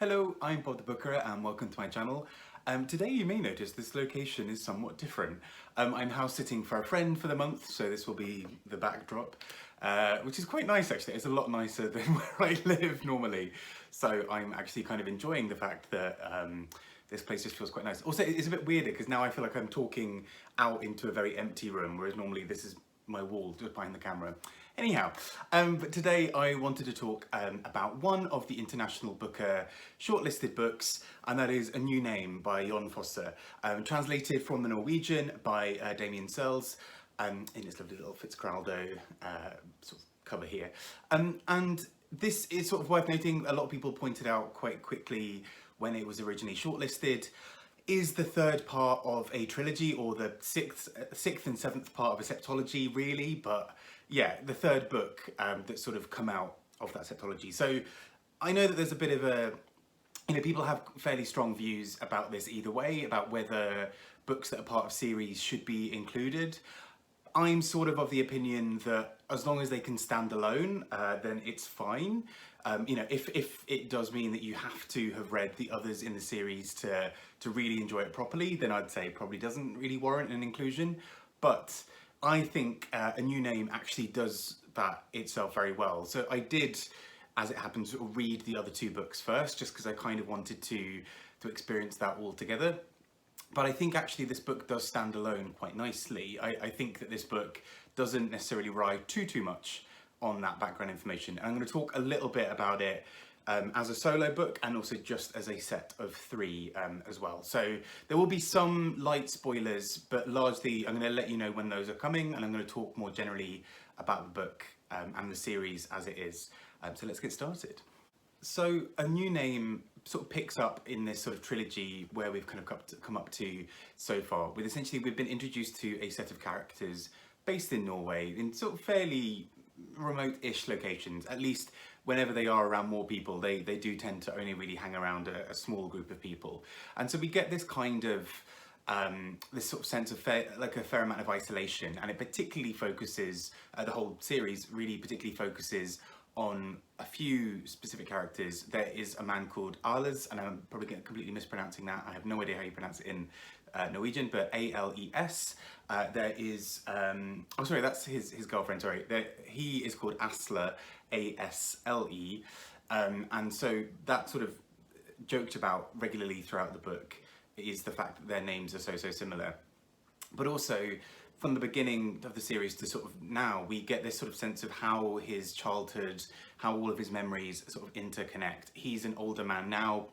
Hello, I'm Bob the Booker and welcome to my channel. Today you may notice this location is somewhat different. I'm house sitting for a friend for the month, so this will be the backdrop, which is quite nice actually. It's a lot nicer than where I live normally. So I'm actually kind of enjoying the fact that this place just feels quite nice. Also, it's a bit weirder because now I feel like I'm talking out into a very empty room, whereas normally this is my wall just behind the camera. Anyhow, but today I wanted to talk about one of the International Booker shortlisted books, and that is A New Name by Jon Fosse, translated from the Norwegian by Damion Searls, in its lovely little Fitzcarraldo sort of cover here. And this is sort of worth noting. A lot of people pointed out quite quickly when it was originally shortlisted, is the third part of a trilogy, or the sixth and seventh part of a septology, really. But yeah, the third book that's sort of come out of that septology. So I know that there's a bit of a, people have fairly strong views about this either way, about whether books that are part of series should be included. I'm sort of the opinion that as long as they can stand alone, then it's fine. If it does mean that you have to have read the others in the series to really enjoy it properly, then I'd say it probably doesn't really warrant an inclusion. But I think A New Name actually does that itself very well. So I did, as it happens, read the other two books first, just because I kind of wanted to experience that all together. But I think actually this book does stand alone quite nicely. I think that this book doesn't necessarily rely too much on that background information. And I'm going to talk a little bit about it as a solo book and also just as a set of three as well. So there will be some light spoilers, but largely I'm going to let you know when those are coming, and I'm going to talk more generally about the book and the series as it is. So let's get started. So A New Name sort of picks up in this sort of trilogy where we've kind of come up to so far, with essentially we've been introduced to a set of characters based in Norway in sort of fairly remote-ish locations. At least whenever they are around more people, they do tend to only really hang around a small group of people. And so we get this kind of this sort of sense of a fair amount of isolation, and it particularly focuses, the whole series really particularly focuses on a few specific characters. There is a man called Ales, and I'm probably completely mispronouncing that. I have no idea how you pronounce it in Norwegian, but A-L-E-S. There is, oh sorry, that's his girlfriend, sorry. He is called Asle, A-S-L-E, and so that sort of joked about regularly throughout the book is the fact that their names are so similar. But also, from the beginning of the series to sort of now, we get this sort of sense of how his childhood, how all of his memories sort of interconnect. He's an older man now,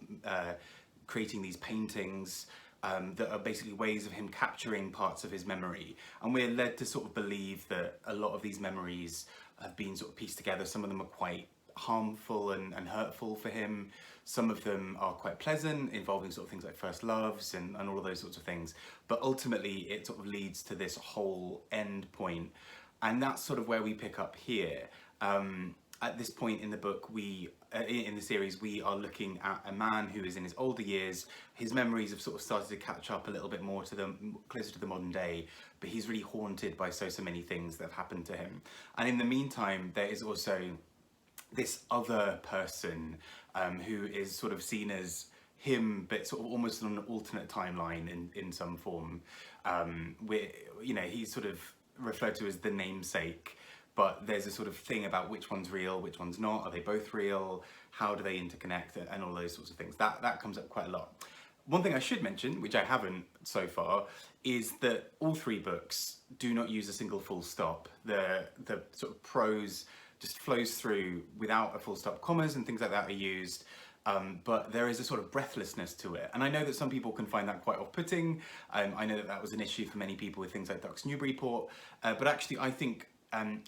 creating these paintings that are basically ways of him capturing parts of his memory. And we're led to sort of believe that a lot of these memories have been sort of pieced together. Some of them are quite harmful and hurtful for him. Some of them are quite pleasant, involving sort of things like first loves and all of those sorts of things. But ultimately it sort of leads to this whole end point. And that's sort of where we pick up here. At this point in the book, in the series, we are looking at a man who is in his older years. His memories have sort of started to catch up a little bit more to closer to the modern day, but he's really haunted by so many things that have happened to him. And in the meantime, there is also this other person who is sort of seen as him, but sort of almost on an alternate timeline in some form. Where, he's sort of referred to as the namesake, but there's a sort of thing about which one's real, which one's not. Are they both real? How do they interconnect? And all those sorts of things. That comes up quite a lot. One thing I should mention, which I haven't so far, is that all three books do not use a single full stop. The sort of prose just flows through without a full stop. Commas and things like that are used, but there is a sort of breathlessness to it. And I know that some people can find that quite off-putting. I know that was an issue for many people with things like Ducks Newburyport, but actually I think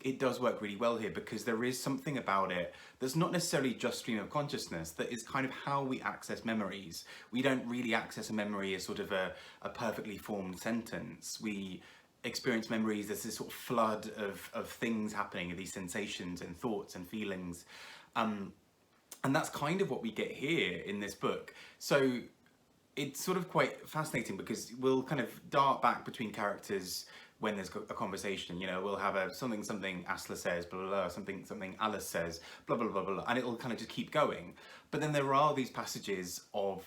it does work really well here, because there is something about it that's not necessarily just stream of consciousness, that is kind of how we access memories. We don't really access a memory as sort of a perfectly formed sentence. We experience memories as this sort of flood of things happening, of these sensations and thoughts and feelings. And that's kind of what we get here in this book. So it's sort of quite fascinating, because we'll kind of dart back between characters when there's a conversation, you know, we'll have a something Asla says, blah, blah, blah, something Alice says, blah, blah, blah, blah, and it'll kind of just keep going. But then there are these passages of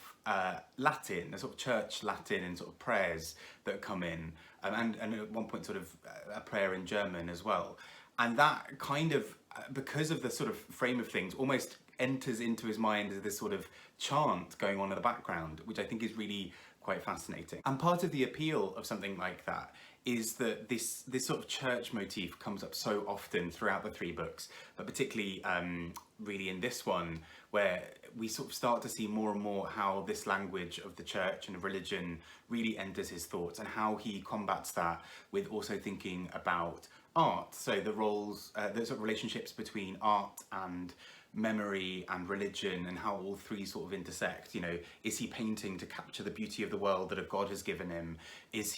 Latin, a sort of church Latin and sort of prayers that come in, and at one point sort of a prayer in German as well. And that kind of, because of the sort of frame of things, almost enters into his mind as this sort of chant going on in the background, which I think is really quite fascinating. And part of the appeal of something like that is that this sort of church motif comes up so often throughout the three books, but particularly really in this one, where we sort of start to see more and more how this language of the church and of religion really enters his thoughts, and how he combats that with also thinking about art. So the roles, the sort of relationships between art and memory and religion, and how all three sort of intersect. You know, is he painting to capture the beauty of the world that a God has given him? Is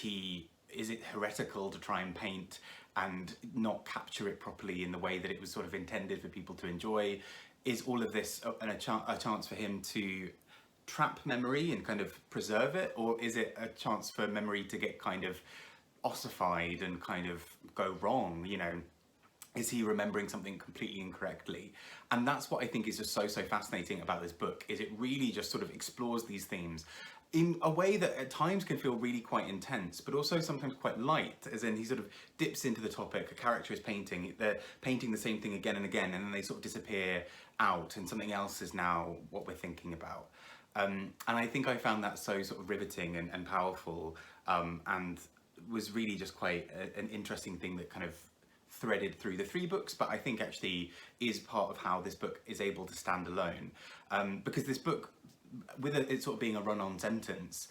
it heretical to try and paint and not capture it properly in the way that it was sort of intended for people to enjoy? Is all of this a chance for him to trap memory and kind of preserve it, or is it a chance for memory to get kind of ossified and kind of go wrong? You know, is he remembering something completely incorrectly? And that's what I think is just so fascinating about this book, is it really just sort of explores these themes in a way that at times can feel really quite intense, but also sometimes quite light, as in he sort of dips into the topic, a character is painting, they're painting the same thing again and again, and then they sort of disappear out and something else is now what we're thinking about. And I think I found that so sort of riveting and powerful, and was really just quite an interesting thing that kind of threaded through the three books, but I think actually is part of how this book is able to stand alone. Because this book, with it sort of being a run-on sentence,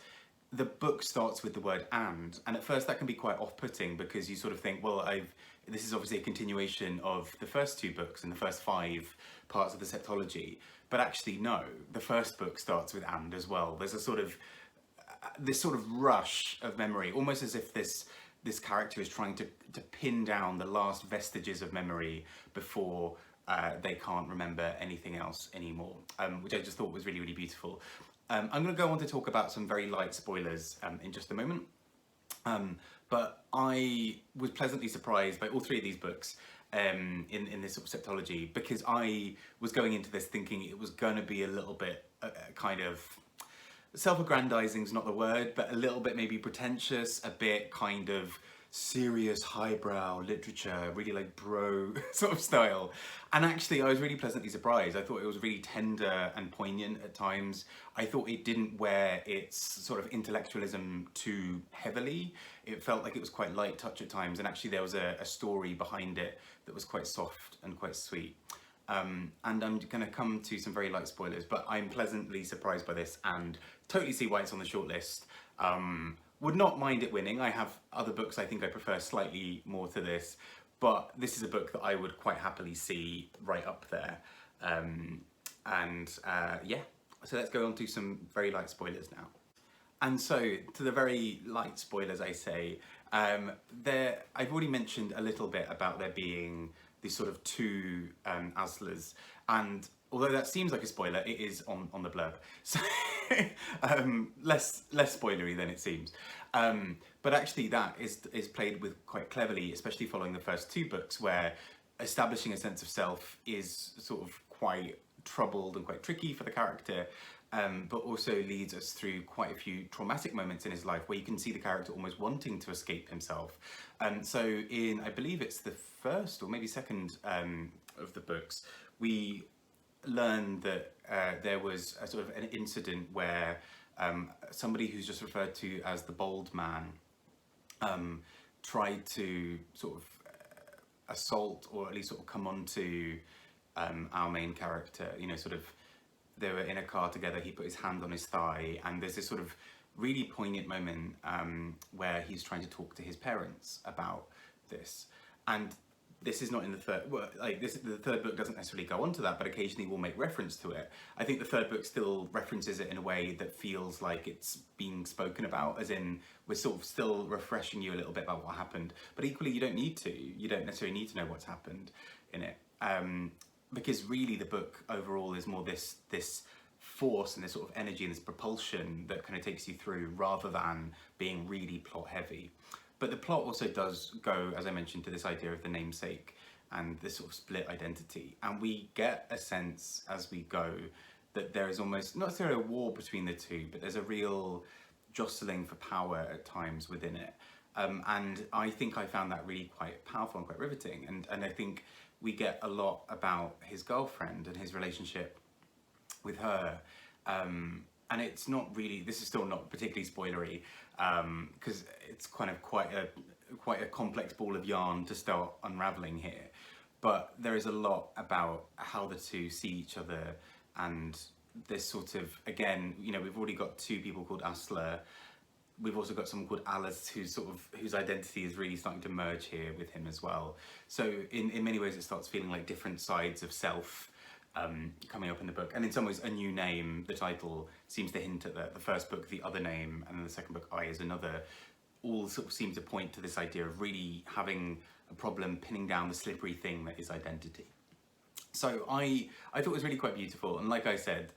the book starts with the word and at first that can be quite off-putting, because you sort of think, well, this is obviously a continuation of the first two books and the first 5 parts of the Septology, but actually no, the first book starts with and as well. There's a sort of this sort of rush of memory, almost as if this character is trying to pin down the last vestiges of memory before they can't remember anything else anymore, which I just thought was really, really beautiful. I'm going to go on to talk about some very light spoilers in just a moment, but I was pleasantly surprised by all 3 of these books in this sort of Septology, because I was going into this thinking it was going to be a little bit kind of, self-aggrandizing is not the word, but a little bit maybe pretentious, a bit kind of serious highbrow literature, really like bro sort of style. And actually I was really pleasantly surprised. I thought it was really tender and poignant at times. I thought it didn't wear its sort of intellectualism too heavily. It felt like it was quite light touch at times, and actually there was a story behind it that was quite soft and quite sweet. And I'm going to come to some very light spoilers, but I'm pleasantly surprised by this and totally see why it's on the shortlist. Would not mind it winning. I have other books I think I prefer slightly more to this, but this is a book that I would quite happily see right up there. Yeah, so let's go on to some very light spoilers now. And so, to the very light spoilers, I say, I've already mentioned a little bit about there being these sort of 2 Aslas, and although that seems like a spoiler, it is on the blurb, so less spoilery than it seems. But actually that is played with quite cleverly, especially following the first 2 books, where establishing a sense of self is sort of quite troubled and quite tricky for the character, but also leads us through quite a few traumatic moments in his life where you can see the character almost wanting to escape himself. So in, I believe it's the first or maybe second of the books, we learn that there was a sort of an incident where somebody who's just referred to as the bold man tried to sort of assault, or at least sort of come on to our main character. You know, sort of, they were in a car together, he put his hand on his thigh, and there's this sort of really poignant moment where he's trying to talk to his parents about this. And this is not in the third, well, like this, the third book doesn't necessarily go on to that, but occasionally will make reference to it. I think the third book still references it in a way that feels like it's being spoken about, as in we're sort of still refreshing you a little bit about what happened, but equally you don't need to. You don't necessarily need to know what's happened in it. Because really the book overall is more this force and this sort of energy and this propulsion that kind of takes you through, rather than being really plot heavy. But the plot also does go, as I mentioned, to this idea of the namesake and this sort of split identity. And we get a sense as we go that there is almost, not necessarily a war between the two, but there's a real jostling for power at times within it. And I think I found that really quite powerful and quite riveting. And I think we get a lot about his girlfriend and his relationship with her. And it's not really, this is still not particularly spoilery, because it's kind of quite a complex ball of yarn to start unraveling here. But there is a lot about how the two see each other, and this sort of, again, you know, we've already got two people called Asla. We've also got someone called Alice whose identity is really starting to merge here with him as well. So in many ways it starts feeling like different sides of self coming up in the book. And in some ways a new name, the title, seems to hint at the first book, The Other Name, and then the second book, I Is Another, all sort of seem to point to this idea of really having a problem pinning down the slippery thing that is identity. So I thought it was really quite beautiful, and like I said,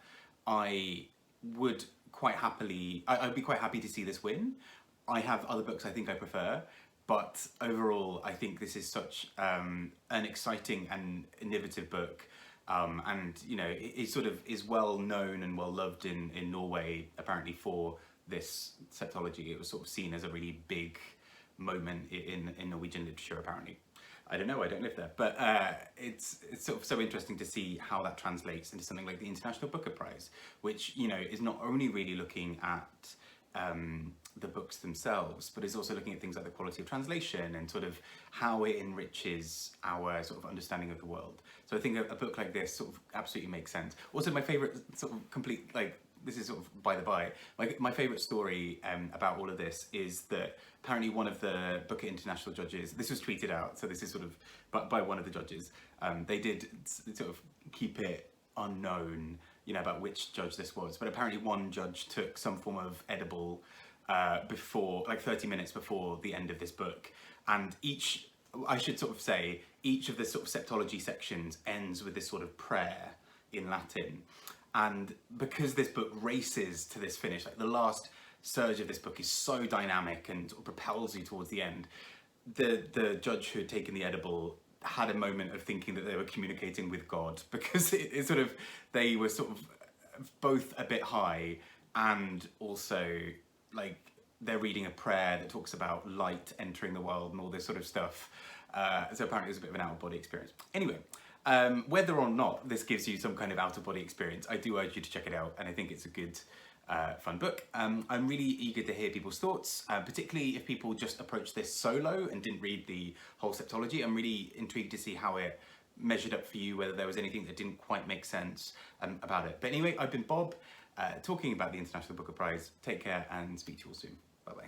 I would I'd be quite happy to see this win. I have other books I think I prefer, but overall I think this is such an exciting and innovative book, and you know, it sort of is well known and well loved in Norway apparently for this Septology. It was sort of seen as a really big moment in Norwegian literature apparently. I don't know, I don't live there, but it's sort of so interesting to see how that translates into something like the International Booker Prize, which, you know, is not only really looking at the books themselves, but is also looking at things like the quality of translation and sort of how it enriches our sort of understanding of the world. So I think a book like this sort of absolutely makes sense. Also, my favourite sort of complete, like, this is sort of by the by, my favourite story about all of this is that apparently one of the Booker International judges, this was tweeted out, so this is sort of by one of the judges, they did sort of keep it unknown, you know, about which judge this was, but apparently one judge took some form of edible before, like 30 minutes before the end of this book, and I should sort of say, each of the sort of Septology sections ends with this sort of prayer in Latin. And because this book races to this finish, like the last surge of this book is so dynamic and sort of propels you towards the end, the judge who had taken the edible had a moment of thinking that they were communicating with God, because it sort of, they were sort of both a bit high, and also like they're reading a prayer that talks about light entering the world and all this sort of stuff. So apparently it was a bit of an out-of-body experience. Anyway, whether or not this gives you some kind of out-of-body experience, I do urge you to check it out, and I think it's a good, fun book. I'm really eager to hear people's thoughts, particularly if people just approached this solo and didn't read the whole Septology. I'm really intrigued to see how it measured up for you, whether there was anything that didn't quite make sense about it. But anyway, I've been Bob, talking about the International Booker Prize. Take care and speak to you all soon. Bye-bye.